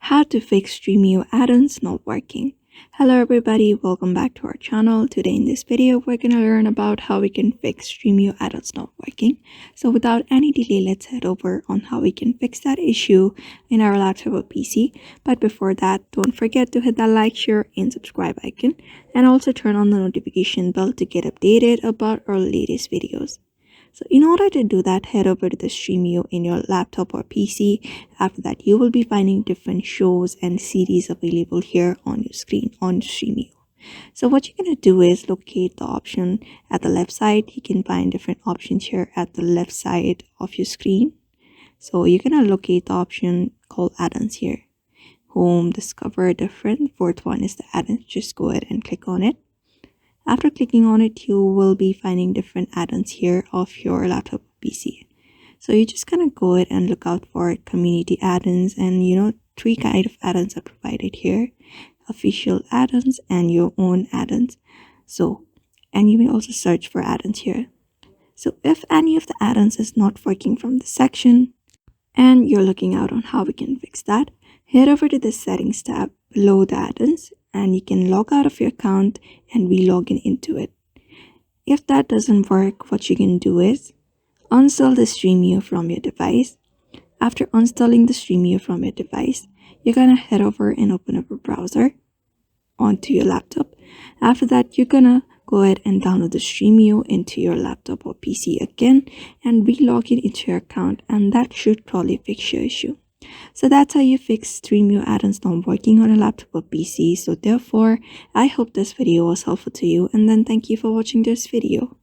How to fix Stremio add-ons not working. Hello everybody, welcome back to our channel. Today in this video we're going to learn about how we can fix Stremio add-ons not working. So without any delay, let's head over on how we can fix that issue in our laptop or PC. But before that, don't forget to hit that like, share and subscribe icon, and also turn on the notification bell to get updated about our latest videos. So in order to do that, head over to the Stremio in your laptop or PC. After that, you will be finding different shows and series available here on your screen on Stremio. So what you're going to do is locate the option at the left side. You can find different options here at the left side of your screen. So you're going to locate the option called add-ons here. Home, discover, different. Fourth one is the add-ons. Just go ahead and click on it. After clicking on it, you will be finding different add-ons here of your laptop PC. So you're just gonna go ahead and look out for community add-ons, and three kind of add-ons are provided here: official add-ons and your own add-ons. And you may also search for add-ons here. So if any of the add-ons is not working from this section and you're looking out on how we can fix that, head over to the settings tab below the add-ons, and you can log out of your account and re-log into it. If that doesn't work, what you can do is uninstall the Stremio from your device. After uninstalling the Stremio from your device, you're gonna head over and open up a browser onto your laptop. After that, you're gonna go ahead and download the Stremio into your laptop or PC again and re-log it into your account, and that should probably fix your issue. So that's how you fix Stremio add-ons not working on a laptop or PC. So therefore, I hope this video was helpful to you, and then thank you for watching this video.